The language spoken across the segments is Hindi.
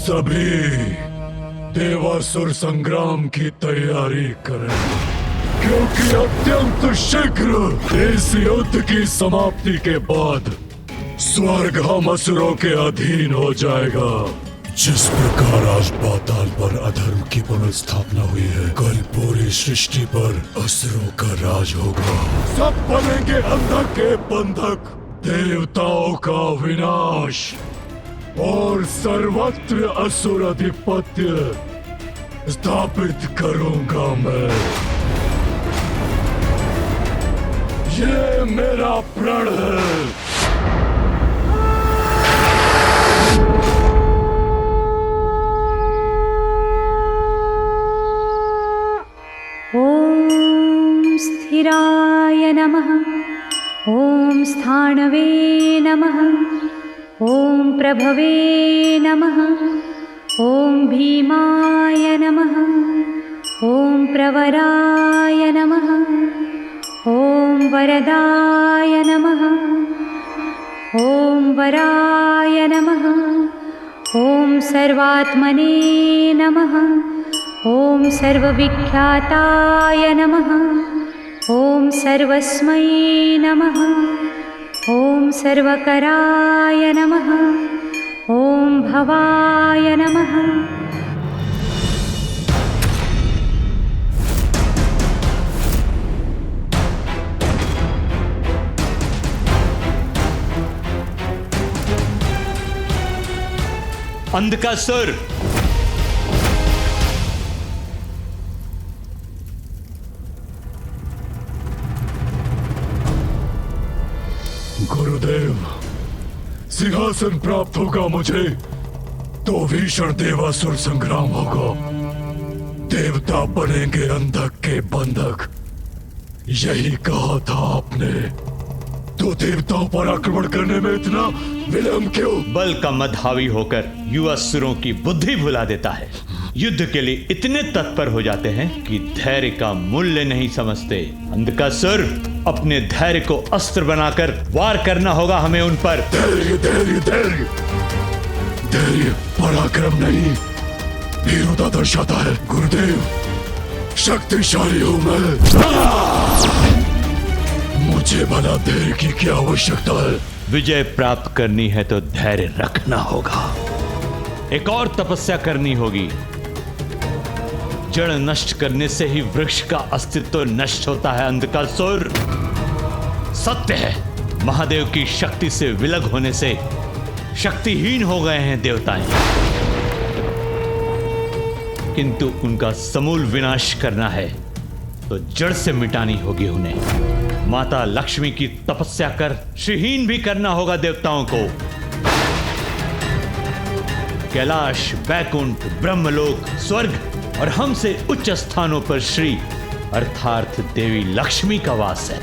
सभी देवासुर संग्राम की तैयारी करें, क्योंकि अत्यंत शीघ्र इस युद्ध की समाप्ति के बाद स्वर्ग हम असुरों के अधीन हो जाएगा। जिस प्रकार आज पाताल पर अधर्म की पुनर्स्थापना हुई है, कल पूरी सृष्टि पर असुरों का राज होगा। सब बनेंगे अंधक के बंधक, देवताओं का विनाश और सर्वत्र असुर अधिपत्य स्थापित करूंगा मैं। ये मेरा प्रण है। ओम स्थिराय नमः। ओम स्थाणवे नमः। ओम प्रभवे नमः। ओम भीमाय नमः। ओम प्रवराय नमः। ओम वरदाय नमः। ओम वराय नमः। ओम सर्वात्मने नमः। ओम सर्वविख्याताय नमः। ओम सर्वस्मै नमः। ओम सर्वकराय नमः। ओम भवाय नमः। अंधकासुर, गुरुदेव, सिंहासन प्राप्त होगा मुझे तो भीषण देवासुर संग्राम होगा। देवता बनेंगे अंधक के बंधक, यही कहा था आपने। तो देवताओं पर आक्रमण करने में इतना विलंब क्यों? बल का मद हावी होकर युवा असुरों की बुद्धि भुला देता है। युद्ध के लिए इतने तत्पर हो जाते हैं कि धैर्य का मूल्य नहीं समझते। अंधकासुर, अपने धैर्य को अस्त्र बनाकर वार करना होगा हमें उन पर। धैर्य धैर्य धैर्य धैर्य पराक्रम नहीं, वीरता दर्शाता है। गुरुदेव, शक्तिशाली हूं मैं। मुझे भला धैर्य की क्या आवश्यकता है? विजय प्राप्त करनी है तो धैर्य रखना होगा। एक और तपस्या करनी होगी। जड़ नष्ट करने से ही वृक्ष का अस्तित्व नष्ट होता है। अंधकासुर, सत्य है, महादेव की शक्ति से विलग होने से शक्तिहीन हो गए हैं देवताएं, किंतु उनका समूल विनाश करना है तो जड़ से मिटानी होगी उन्हें। माता लक्ष्मी की तपस्या कर श्रीहीन भी करना होगा देवताओं को। कैलाश, वैकुंठ, ब्रह्मलोक, स्वर्ग और हमसे उच्च स्थानों पर श्री अर्थात देवी लक्ष्मी का वास है।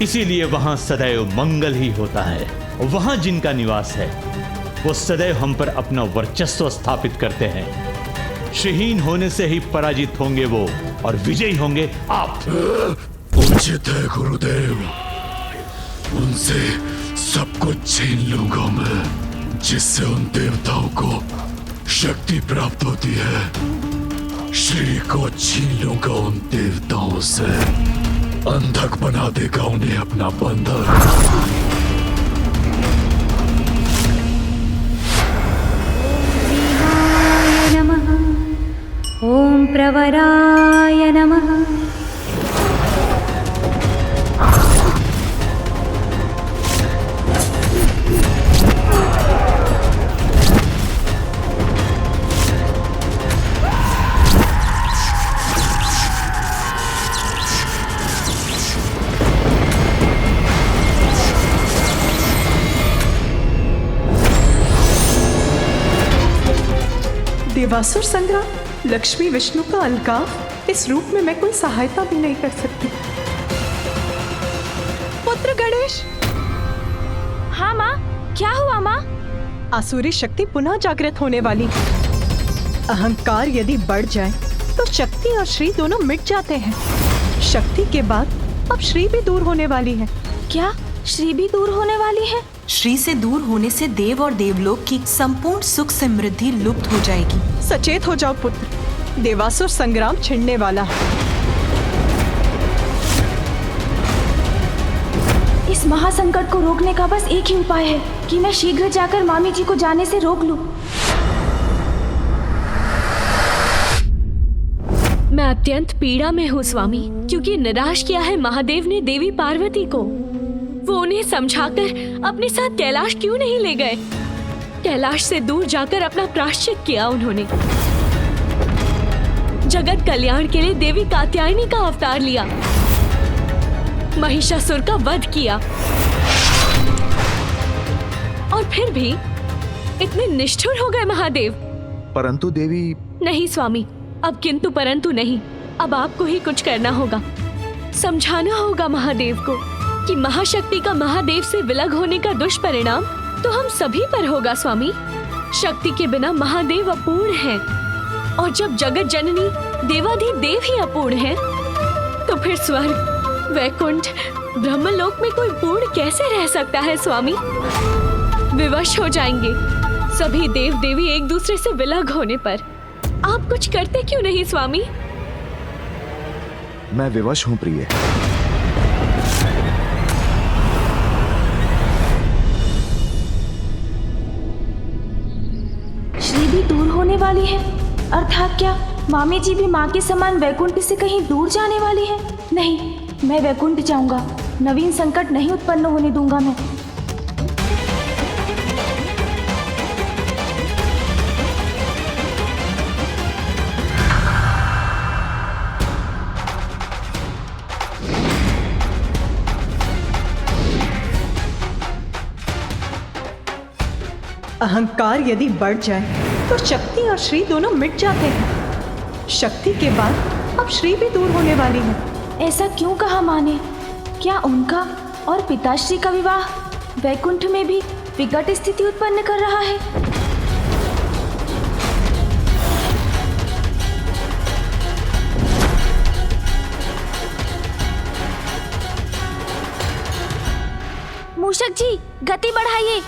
इसीलिए वहां सदैव मंगल ही होता है। वहां जिनका निवास है वो सदैव हम पर अपना वर्चस्व स्थापित करते हैं। श्रीहीन होने से ही पराजित होंगे वो और विजयी होंगे आप। उचित है गुरुदेव, उनसे सब कुछ छीन लूंगा मैं, जिससे उन देवताओं को शक्ति प्राप्त होती है। श्री को छीन लूंगा उन देवताओं से, अंधक बना देगा उन्हें अपना बंधक। ओम प्रवराय नमः। देवासुर संग्राम, लक्ष्मी विष्णु का अलगाव, इस रूप में मैं कोई सहायता भी नहीं कर सकती। पुत्र गणेश। हाँ माँ, क्या हुआ माँ? आसुरी शक्ति पुनः जागृत होने वाली। अहंकार यदि बढ़ जाए तो शक्ति और श्री दोनों मिट जाते हैं। शक्ति के बाद अब श्री भी दूर होने वाली है। क्या श्री भी दूर होने वाली है? श्री से दूर होने से देव और देवलोक की संपूर्ण सुख समृद्धि लुप्त हो जाएगी। सचेत हो जाओ पुत्र, देवासुर संग्राम छिड़ने वाला है। इस महासंकट को रोकने का बस एक ही उपाय है कि मैं शीघ्र जाकर मामी जी को जाने से रोक लूं। मैं अत्यंत पीड़ा में हूँ स्वामी, क्योंकि निराश किया है महादेव ने देवी पार्वती को। वो उन्हें समझाकर अपने साथ कैलाश क्यों नहीं ले गए? कैलाश से दूर जाकर अपना प्रायश्चित किया उन्होंने। जगत कल्याण के लिए देवी कात्यायनी का अवतार लिया, महिषासुर का वध किया, और फिर भी इतने निष्ठुर हो गए महादेव। परंतु देवी। नहीं स्वामी, अब किंतु परंतु नहीं, अब आपको ही कुछ करना होगा। समझाना होगा महादेव को कि महाशक्ति का महादेव से विलग होने का दुष्परिणाम तो हम सभी पर होगा स्वामी। शक्ति के बिना महादेव अपूर्ण हैं, और जब जगत जननी देवाधिदेव ही अपूर्ण हैं, तो फिर स्वर्ग, वैकुंठ, ब्रह्मलोक में कोई पूर्ण कैसे रह सकता है स्वामी? विवश हो जाएंगे सभी देव देवी एक दूसरे से विलग होने पर। आप कुछ करते क्यों नहीं स्वामी? मैं विवश हूँ प्रिय। श्री भी दूर होने वाली है, अर्थात क्या मामी जी भी माँ के समान वैकुंठ से कहीं दूर जाने वाली है? नहीं, मैं वैकुंठ जाऊंगा, नवीन संकट नहीं उत्पन्न होने दूंगा मैं। अहंकार यदि बढ़ जाए तो शक्ति और श्री दोनों मिट जाते हैं। शक्ति के बाद अब श्री भी दूर होने वाली है। ऐसा क्यों कहा माँ ने? क्या उनका और पिताश्री का विवाह वैकुंठ में भी विकट स्थिति उत्पन्न कर रहा है? मूषक जी, गति बढ़ाइए।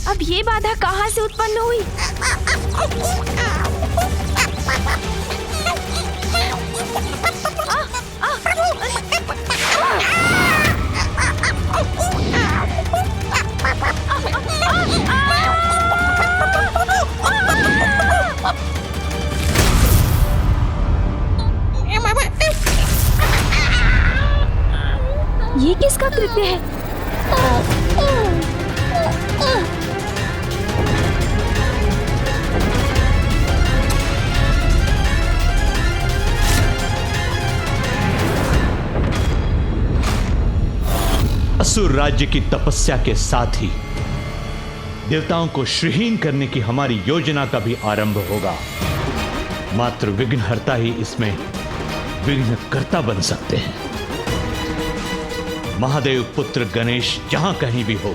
अब ये बाधा कहाँ से उत्पन्न हुई? ये किसका कृत्य है? असुर राज्य की तपस्या के साथ ही देवताओं को श्रीहीन करने की हमारी योजना का भी आरंभ होगा। मात्र विघ्नहर्ता ही इसमें विघ्नकर्ता बन सकते हैं। महादेव पुत्र गणेश जहां कहीं भी हो,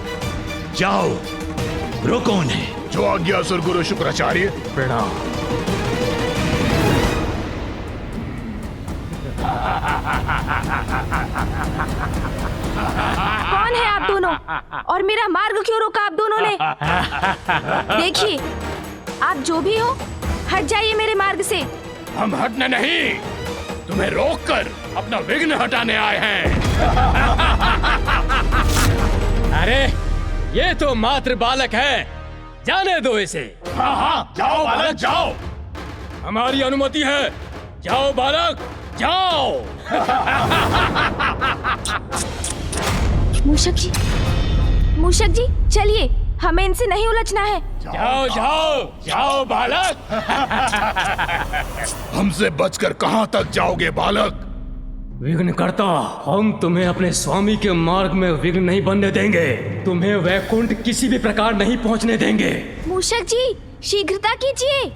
जाओ, रोको उन्हें। जो आज्ञा असुर गुरु शुक्राचार्य। प्रणाम। कौन है आप दोनों, और मेरा मार्ग क्यों रोका आप दोनों ने? देखिए, आप जो भी हो, हट जाइए मेरे मार्ग से। हम हटने नहीं, तुम्हें रोककर अपना विघ्न हटाने आए हैं। अरे ये तो मात्र बालक है, जाने दो इसे। हाँ हाँ, जाओ बालक जाओ। हमारी अनुमति है, जाओ बालक जाओ। मूषक जी चलिए, हमें इनसे नहीं उलझना है। जाओ जाओ जाओ बालक। हमसे बचकर कहाँ तक जाओगे बालक? विघ्नकर्ता, हम तुम्हें अपने स्वामी के मार्ग में विघ्न नहीं बनने देंगे। तुम्हें वैकुंठ किसी भी प्रकार नहीं पहुंचने देंगे। मूषक जी शीघ्रता कीजिए।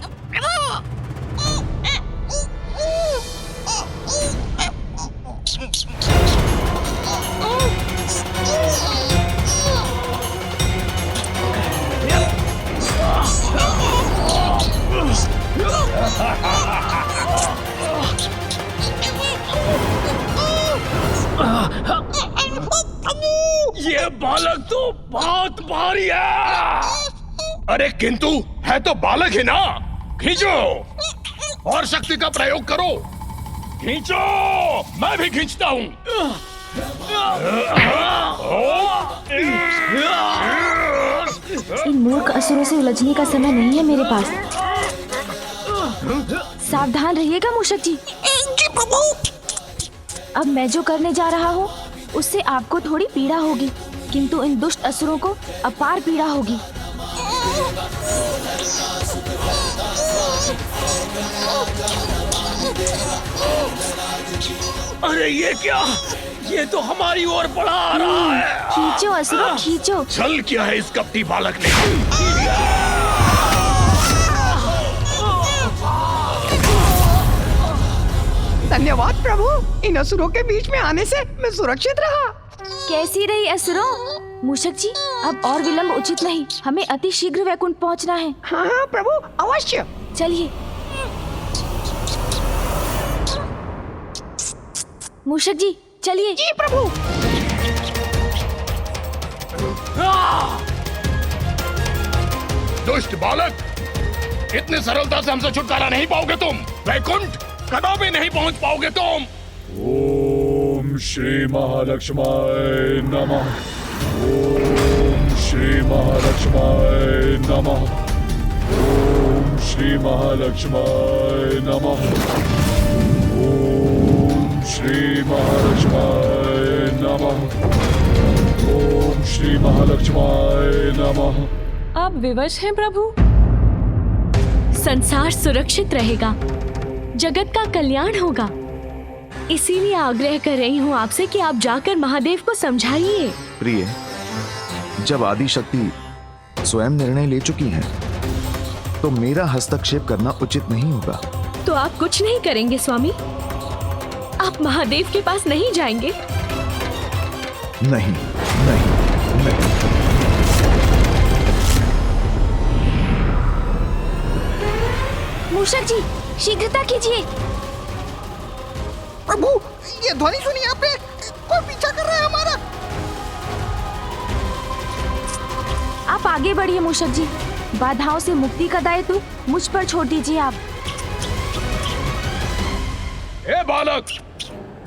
ये बालक तो बहुत भारी है। अरे किंतु है तो बालक ही ना। खींचो और शक्ति का प्रयोग करो। खींचो, मैं भी खींचता हूँ। इन मूर्ख असुरों से उलझने का समय नहीं है मेरे पास। सावधान रहिएगा मूषक जी। जी प्रभु। अब मैं जो करने जा रहा हूँ उससे आपको थोड़ी पीड़ा होगी, किंतु इन दुष्ट असुरों को अपार पीड़ा होगी। अरे ये क्या? ये तो हमारी ओर बढ़ा आ रहा है। खींचो असुरों, खींचो। चल क्या है इस कपटी बालक ने? धन्यवाद प्रभु, इन असुरों के बीच में आने से मैं सुरक्षित रहा। कैसी रही असुरों? मूषक जी, अब और विलंब उचित नहीं, हमें अति शीघ्र वैकुंठ पहुंचना है। हाँ हाँ प्रभु, अवश्य। चलिए। मूषक जी चलिए। जी प्रभु। दुष्ट बालक, इतनी सरलता से हमसे छुटकारा नहीं पाओगे तुम। वैकुंठ कदापि नहीं पहुंच पाओगे तुम। ओम श्री महालक्ष्माय नमः। ओम श्री महालक्ष्माय नमः। ओम श्री महालक्ष्माय नमः। ओम श्री महालक्ष्माय नमः। ओम श्री महालक्ष्माय नमः। आप विवश हैं प्रभु? संसार सुरक्षित रहेगा, जगत का कल्याण होगा, इसीलिए आग्रह कर रही हूँ आपसे कि आप जाकर महादेव को समझाइए। प्रिय, जब आदि शक्ति स्वयं निर्णय ले चुकी हैं, तो मेरा हस्तक्षेप करना उचित नहीं होगा। तो आप कुछ नहीं करेंगे स्वामी? आप महादेव के पास नहीं जाएंगे? नहीं, नहीं, नहीं। मूषक जी शीघ्रता कीजिए। प्रभु, ये ध्वनि सुनिए आपने? कोई पीछा कर रहा है हमारा। आप आगे बढ़िए मूषक जी, बाधाओं से मुक्ति का दायित्व मुझ पर छोड़ दीजिए आप। ए बालक,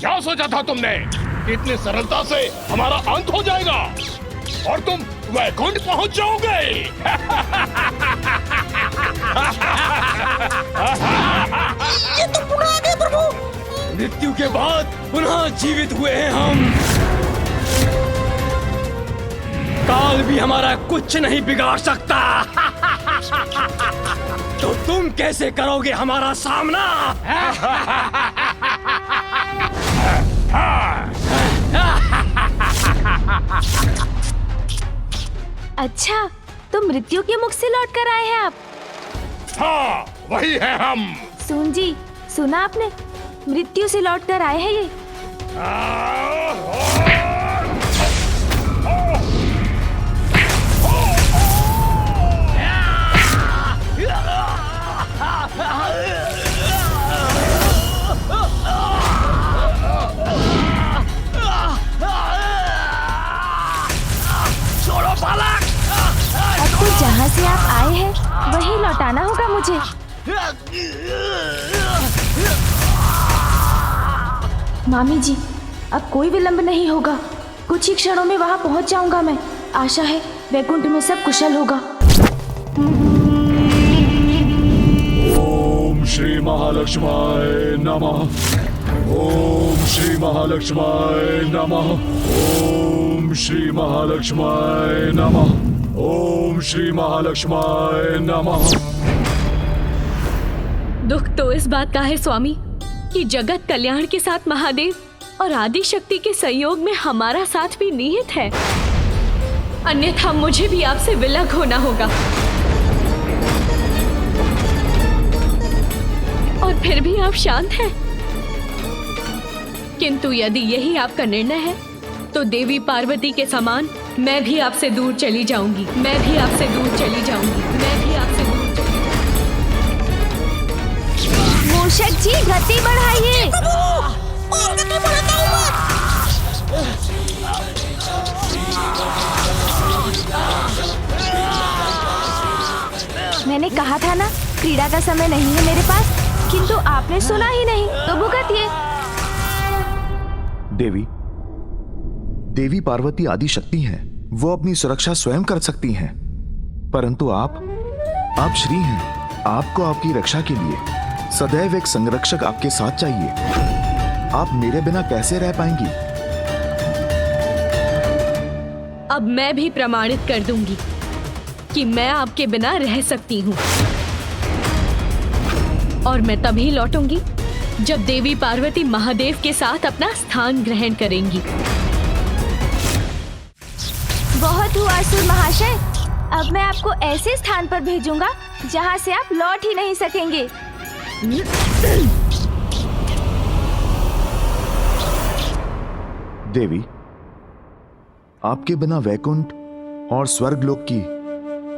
क्या सोचा था तुमने? इतनी सरलता से हमारा अंत हो जाएगा और तुम वैकुंठ पहुंच जाओगे। ये तो पुनः आ गए प्रभु। मृत्यु के बाद पुनः जीवित हुए हैं हम। काल भी हमारा कुछ नहीं बिगाड़ सकता। तो तुम कैसे करोगे हमारा सामना? अच्छा, तो मृत्यु के मुख से लौट कर आए हैं आप? हाँ, वही है हम। सुन जी, सुना आपने? मृत्यु से लौट कर आए हैं ये। छोड़ो बालक। अब तो जहाँ से आप आए हैं वही लौटाना होगा मुझे। मामी जी, अब कोई विलंब नहीं होगा, कुछ ही क्षणों में वहाँ पहुँच जाऊंगा मैं। आशा है वैकुंठ में सब कुशल होगा। ओम श्री महालक्ष्माय नमः। ओम श्री महालक्ष्माय नमः। ओम श्री महालक्ष्माय नमः। ओम श्री महालक्ष्माय नमः। दुख तो इस बात का है स्वामी कि जगत कल्याण के साथ महादेव और आदि शक्ति के सहयोग में हमारा साथ भी निहित है, अन्यथा मुझे भी आपसे विलग होना होगा। और फिर भी आप शांत हैं। किंतु यदि यही आपका निर्णय है तो देवी पार्वती के समान मैं भी आपसे दूर चली जाऊंगी। मैं भी आपसे दूर चली जाऊंगी। मैं भी आपसे दूर चली जाऊंगी। मूषक जी गति बढ़ाइए। मैंने कहा था ना, क्रीड़ा का समय नहीं है मेरे पास, किंतु आपने सुना ही नहीं, तो भुगतिए। देवी पार्वती आदि शक्ति हैं। वो अपनी सुरक्षा स्वयं कर सकती हैं। परंतु आप श्री हैं। आपको आपकी रक्षा के लिए सदैव एक संरक्षक आपके साथ चाहिए। आप मेरे बिना कैसे रह पाएंगी? अब मैं भी प्रमाणित कर दूंगी कि मैं आपके बिना रह सकती हूँ। और मैं तभी लौटूंगी जब देवी पार्वती महादेव के साथ अपना स्थान ग्रहण करेंगी। बहुत हुआ असुर महाशय, अब मैं आपको ऐसे स्थान पर भेजूंगा जहां से आप लौट ही नहीं सकेंगे। देवी, आपके बिना वैकुंठ और स्वर्गलोक की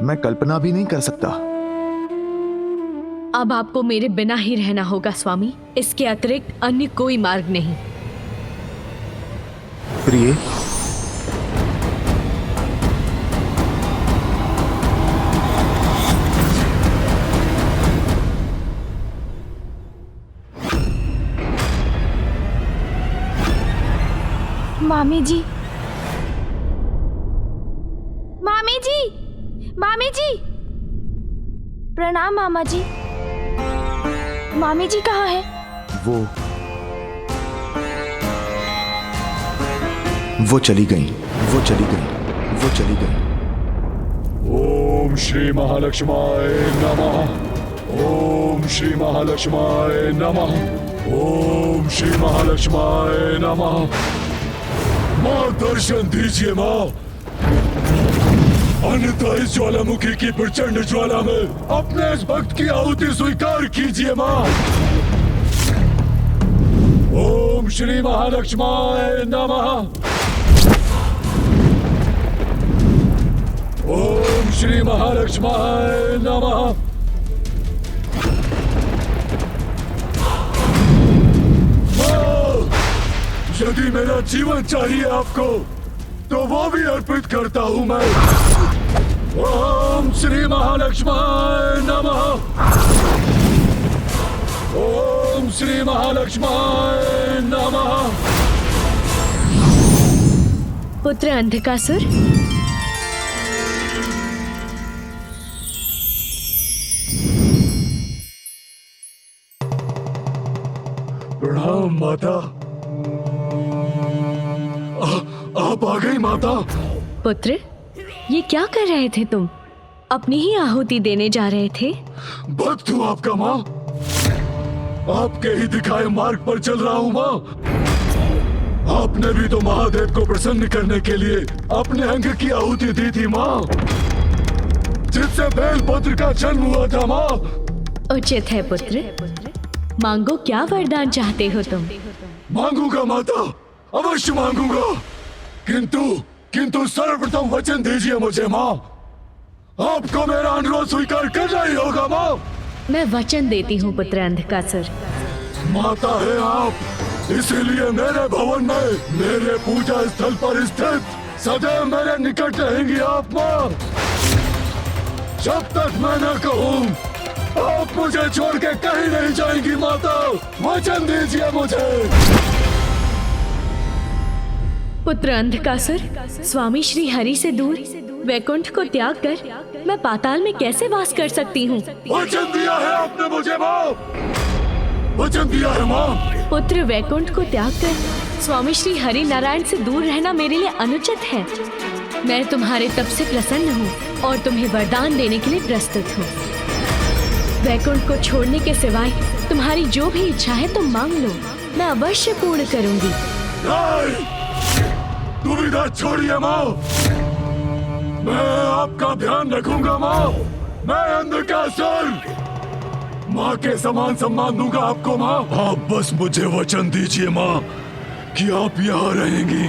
मैं कल्पना भी नहीं कर सकता। अब आपको मेरे बिना ही रहना होगा स्वामी। इसके अतिरिक्त अन्य कोई मार्ग नहीं। प्रिय, मामी जी, मामी जी, मामी जी, प्रणाम मामा जी। मामी जी कहाँ है? वो चली गई। ओम श्री महालक्ष्माय नमः। ओम श्री महालक्ष्माय नमः। ओम श्री महालक्ष्माय नमः। माँ दर्शन दीजिए माँ, अन्यथा इस ज्वालामुखी की प्रचंड ज्वाला में अपने इस भक्त की आहुति स्वीकार कीजिए माँ। ओम श्री महालक्ष्माय नमः। ओम श्री महालक्ष्माय नमः। यदि मेरा जीवन चाहिए आपको तो वो भी अर्पित करता हूँ मैं। ओम श्री महालक्ष्माय नमः। ओम श्री महालक्ष्माय नमः। पुत्र अंधकासुर, प्रणाम माता। आप आ गई माता। पुत्र, ये क्या कर रहे थे तुम? अपनी ही आहुति देने जा रहे थे? भक्त हूँ आपका माँ, आपके ही दिखाए मार्ग पर चल रहा हूँ माँ। आपने भी तो महादेव को प्रसन्न करने के लिए अपने अंग की आहुति दी थी माँ, जिससे बेलपत्र का जन्म हुआ था माँ। उचित है पुत्र, मांगो, क्या वरदान चाहते हो तुम? मांगूंगा माता, अवश्य मांगूंगा, किंतु सर्वप्रथम वचन दीजिए मुझे माँ। आपको मेरा अनुरोध स्वीकार करना ही होगा माँ। मैं वचन देती हूँ पुत्र अंधकासुर। माता है आप, इसीलिए मेरे भवन में, मेरे पूजा स्थल पर स्थित सदैव मेरे निकट रहेंगी आप माँ। जब तक मैं न कहूँ आप मुझे छोड़ के कहीं नहीं जाएंगी माता। वचन दीजिए मुझे। पुत्र अंधकासुर, स्वामी श्री हरि से दूर वैकुंठ को त्याग कर मैं पाताल में कैसे वास कर सकती हूँ? वचन दिया है आपने मुझे माँ, वचन दिया है माँ। पुत्र, वैकुंठ को त्याग कर स्वामी श्री हरि नारायण से दूर रहना मेरे लिए अनुचित है। मैं तुम्हारे तप से प्रसन्न हूँ और तुम्हें वरदान देने के लिए प्रस्तुत हूँ। वैकुंठ को छोड़ने के सिवाय तुम्हारी जो भी इच्छा है तुम मांग लो, मैं अवश्य पूर्ण करूंगी। दुविधा छोड़िए माँ, मैं आपका ध्यान रखूंगा माँ। मैं अंधकासुर, माँ के समान सम्मान दूंगा आपको माँ। आप बस मुझे वचन दीजिए माँ कि आप यहाँ रहेंगी।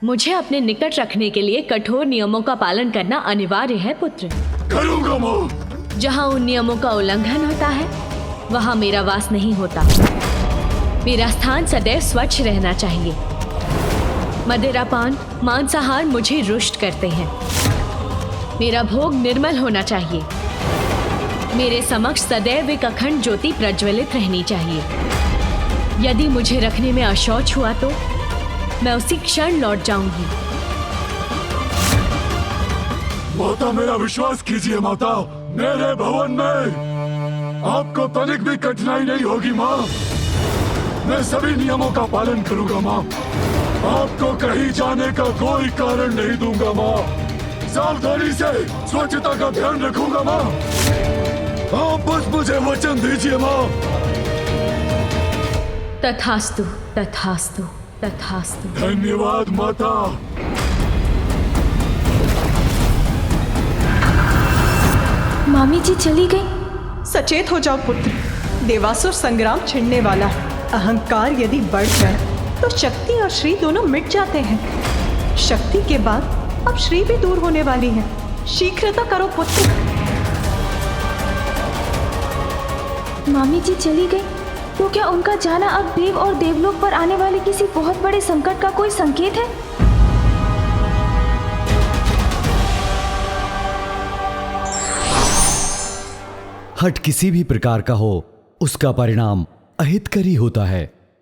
मुझे अपने निकट रखने के लिए कठोर नियमों का पालन करना अनिवार्य है पुत्र। करूंगा माँ। जहाँ उन नियमों का उल्लंघन होता है वहाँ मेरा वास नहीं होता। मेरा स्थान सदैव स्वच्छ रहना चाहिए। मदिरापान, मांसाहार मुझे रुष्ट करते हैं। मेरा भोग निर्मल होना चाहिए। मेरे समक्ष सदैव एक अखंड ज्योति प्रज्वलित रहनी चाहिए। यदि मुझे रखने में अशौच हुआ तो मैं उसी क्षण लौट जाऊंगी। माता, मेरा विश्वास कीजिए माता, मेरे भवन में आपको तनिक भी कठिनाई नहीं होगी माँ। मैं सभी नियमों का पालन करूंगा माँ। आपको कहीं जाने का कोई कारण नहीं दूंगा माँ। सावधानी से स्वच्छता का ध्यान रखूंगा माँ। आप बस मुझे वचन दीजिए माँ। तथास्तु, तथास्तु, तथास्तु। धन्यवाद माता। मामी जी चली गई। सचेत हो जाओ पुत्र, देवासुर संग्राम छिड़ने वाला है। अहंकार यदि बढ़ जाए तो शक्ति और श्री दोनों मिट जाते हैं। शक्ति के बाद अब श्री भी दूर होने वाली है। शीघ्रता करो पुत्र। मामी जी चली गई तो क्या उनका जाना अब देव और देवलोक पर आने वाले किसी बहुत बड़े संकट का कोई संकेत है? हट किसी भी प्रकार का हो, उसका परिणाम अहितकरी होता है।